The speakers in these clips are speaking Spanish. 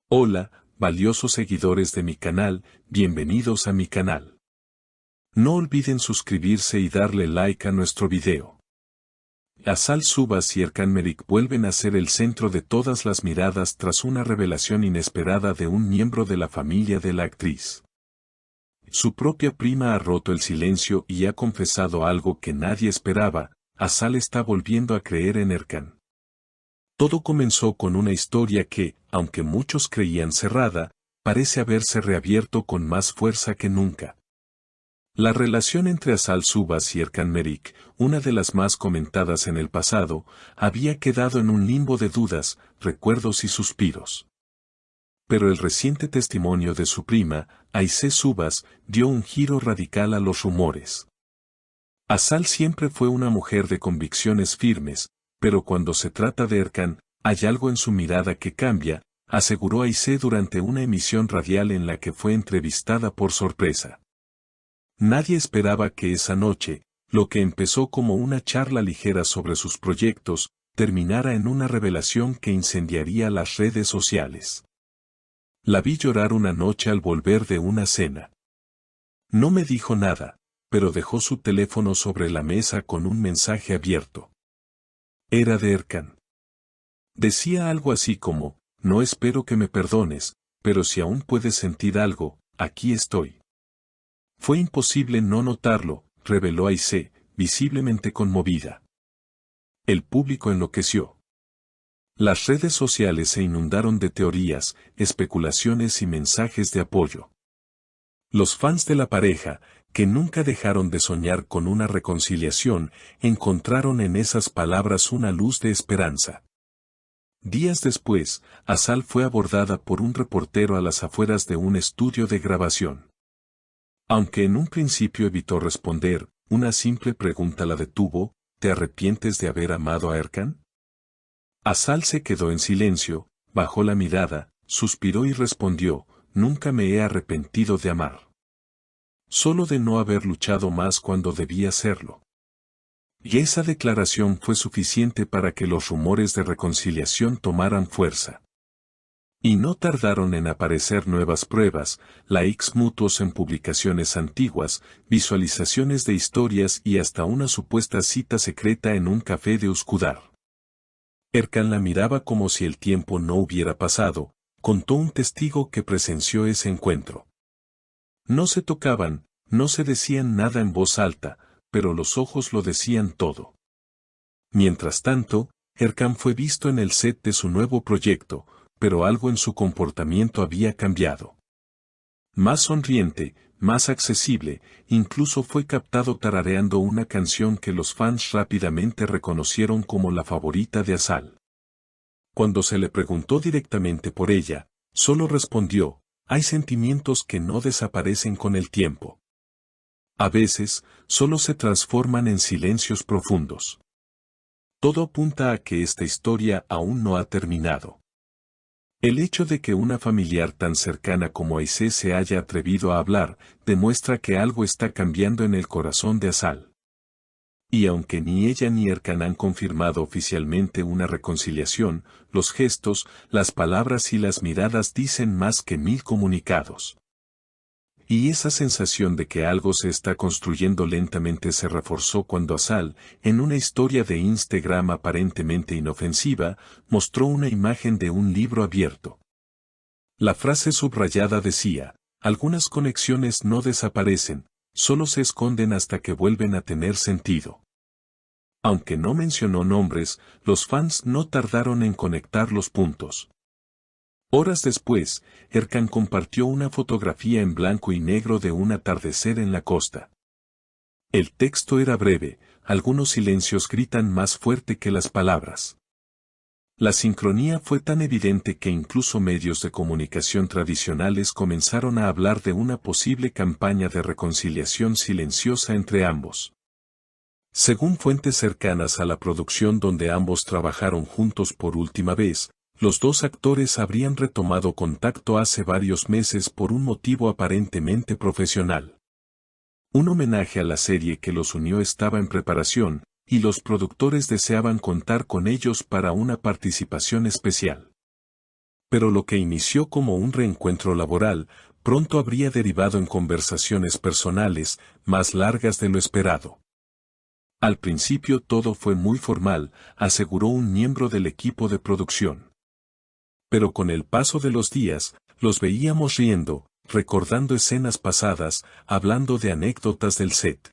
Hola, valiosos seguidores de mi canal, bienvenidos a mi canal. No olviden suscribirse y darle like a nuestro video. Azal Subas y Erkan Meric vuelven a ser el centro de todas las miradas tras una revelación inesperada de un miembro de la familia de la actriz. Su propia prima ha roto el silencio y ha confesado algo que nadie esperaba. Azal está volviendo a creer en Erkan. Todo comenzó con una historia que, aunque muchos creían cerrada, parece haberse reabierto con más fuerza que nunca. La relación entre Azal Subas y Erkan Meric, una de las más comentadas en el pasado, había quedado en un limbo de dudas, recuerdos y suspiros. Pero el reciente testimonio de su prima, Aisé Subas, dio un giro radical a los rumores. Azal siempre fue una mujer de convicciones firmes, pero cuando se trata de Erkan, hay algo en su mirada que cambia, aseguró Aisé durante una emisión radial en la que fue entrevistada por sorpresa. Nadie esperaba que esa noche, lo que empezó como una charla ligera sobre sus proyectos, terminara en una revelación que incendiaría las redes sociales. La vi llorar una noche al volver de una cena. No me dijo nada, pero dejó su teléfono sobre la mesa con un mensaje abierto. Era de Erkan. Decía algo así como, no espero que me perdones, pero si aún puedes sentir algo, aquí estoy. Fue imposible no notarlo, reveló Aisé, visiblemente conmovida. El público enloqueció. Las redes sociales se inundaron de teorías, especulaciones y mensajes de apoyo. Los fans de la pareja, que nunca dejaron de soñar con una reconciliación, encontraron en esas palabras una luz de esperanza. Días después, Azal fue abordada por un reportero a las afueras de un estudio de grabación. Aunque en un principio evitó responder, una simple pregunta la detuvo: ¿te arrepientes de haber amado a Erkan? Azal se quedó en silencio, bajó la mirada, suspiró y respondió: nunca me he arrepentido de amar. Solo de no haber luchado más cuando debía hacerlo. Y esa declaración fue suficiente para que los rumores de reconciliación tomaran fuerza. Y no tardaron en aparecer nuevas pruebas, likes mutuos en publicaciones antiguas, visualizaciones de historias y hasta una supuesta cita secreta en un café de Üsküdar. Erkan la miraba como si el tiempo no hubiera pasado, contó un testigo que presenció ese encuentro. No se tocaban, no se decían nada en voz alta, pero los ojos lo decían todo. Mientras tanto, Erkan fue visto en el set de su nuevo proyecto, pero algo en su comportamiento había cambiado. Más sonriente, más accesible, incluso fue captado tarareando una canción que los fans rápidamente reconocieron como la favorita de Azal. Cuando se le preguntó directamente por ella, solo respondió: hay sentimientos que no desaparecen con el tiempo. A veces, solo se transforman en silencios profundos. Todo apunta a que esta historia aún no ha terminado. El hecho de que una familiar tan cercana como Aisé se haya atrevido a hablar, demuestra que algo está cambiando en el corazón de Azal. Y aunque ni ella ni Erkan han confirmado oficialmente una reconciliación, los gestos, las palabras y las miradas dicen más que 1000 comunicados. Y esa sensación de que algo se está construyendo lentamente se reforzó cuando Azal, en una historia de Instagram aparentemente inofensiva, mostró una imagen de un libro abierto. La frase subrayada decía: algunas conexiones no desaparecen, solo se esconden hasta que vuelven a tener sentido. Aunque no mencionó nombres, los fans no tardaron en conectar los puntos. Horas después, Erkan compartió una fotografía en blanco y negro de un atardecer en la costa. El texto era breve: algunos silencios gritan más fuerte que las palabras. La sincronía fue tan evidente que incluso medios de comunicación tradicionales comenzaron a hablar de una posible campaña de reconciliación silenciosa entre ambos. Según fuentes cercanas a la producción donde ambos trabajaron juntos por última vez, los dos actores habrían retomado contacto hace varios meses por un motivo aparentemente profesional. Un homenaje a la serie que los unió estaba en preparación, y los productores deseaban contar con ellos para una participación especial. Pero lo que inició como un reencuentro laboral, pronto habría derivado en conversaciones personales, más largas de lo esperado. Al principio todo fue muy formal, aseguró un miembro del equipo de producción. Pero con el paso de los días, los veíamos riendo, recordando escenas pasadas, hablando de anécdotas del set.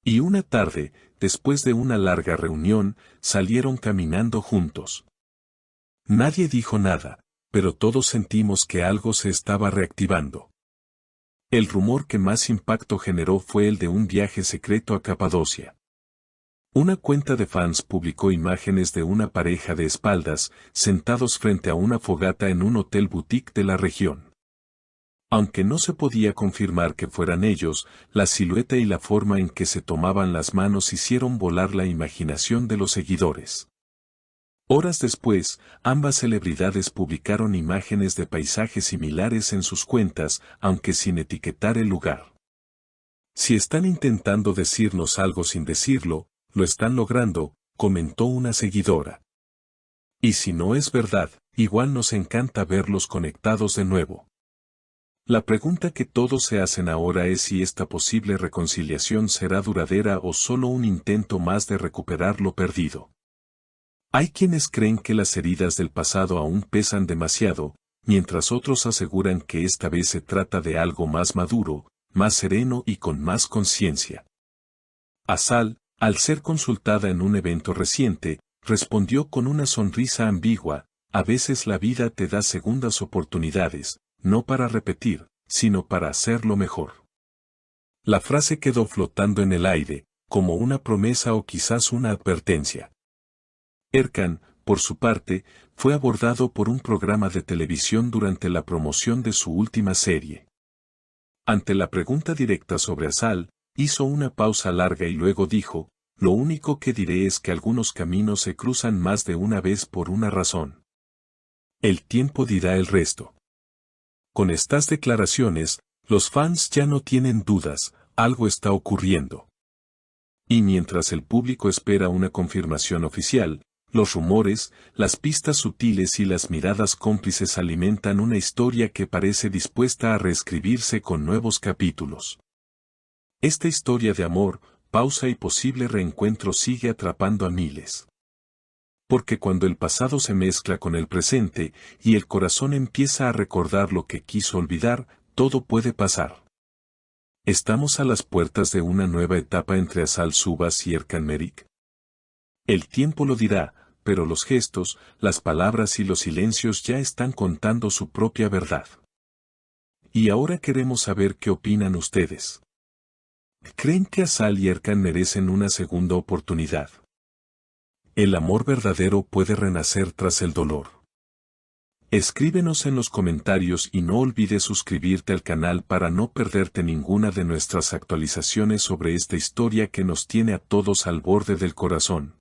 Y una tarde, después de una larga reunión, salieron caminando juntos. Nadie dijo nada, pero todos sentimos que algo se estaba reactivando. El rumor que más impacto generó fue el de un viaje secreto a Capadocia. Una cuenta de fans publicó imágenes de una pareja de espaldas, sentados frente a una fogata en un hotel boutique de la región. Aunque no se podía confirmar que fueran ellos, la silueta y la forma en que se tomaban las manos hicieron volar la imaginación de los seguidores. Horas después, ambas celebridades publicaron imágenes de paisajes similares en sus cuentas, aunque sin etiquetar el lugar. Si están intentando decirnos algo sin decirlo, lo están logrando, comentó una seguidora. Y si no es verdad, igual nos encanta verlos conectados de nuevo. La pregunta que todos se hacen ahora es si esta posible reconciliación será duradera o solo un intento más de recuperar lo perdido. Hay quienes creen que las heridas del pasado aún pesan demasiado, mientras otros aseguran que esta vez se trata de algo más maduro, más sereno y con más conciencia. Asal, al ser consultada en un evento reciente, respondió con una sonrisa ambigua: a veces la vida te da segundas oportunidades, no para repetir, sino para hacerlo mejor. La frase quedó flotando en el aire, como una promesa o quizás una advertencia. Erkan, por su parte, fue abordado por un programa de televisión durante la promoción de su última serie. Ante la pregunta directa sobre Asal, hizo una pausa larga y luego dijo: lo único que diré es que algunos caminos se cruzan más de una vez por una razón. El tiempo dirá el resto. Con estas declaraciones, los fans ya no tienen dudas, algo está ocurriendo. Y mientras el público espera una confirmación oficial, los rumores, las pistas sutiles y las miradas cómplices alimentan una historia que parece dispuesta a reescribirse con nuevos capítulos. Esta historia de amor, pausa y posible reencuentro sigue atrapando a miles. Porque cuando el pasado se mezcla con el presente, y el corazón empieza a recordar lo que quiso olvidar, todo puede pasar. ¿Estamos a las puertas de una nueva etapa entre Asal Subas y Erkan Meriç? El tiempo lo dirá, pero los gestos, las palabras y los silencios ya están contando su propia verdad. Y ahora queremos saber qué opinan ustedes. ¿Creen que Asal y Erkan merecen una segunda oportunidad? ¿El amor verdadero puede renacer tras el dolor? Escríbenos en los comentarios y no olvides suscribirte al canal para no perderte ninguna de nuestras actualizaciones sobre esta historia que nos tiene a todos al borde del corazón.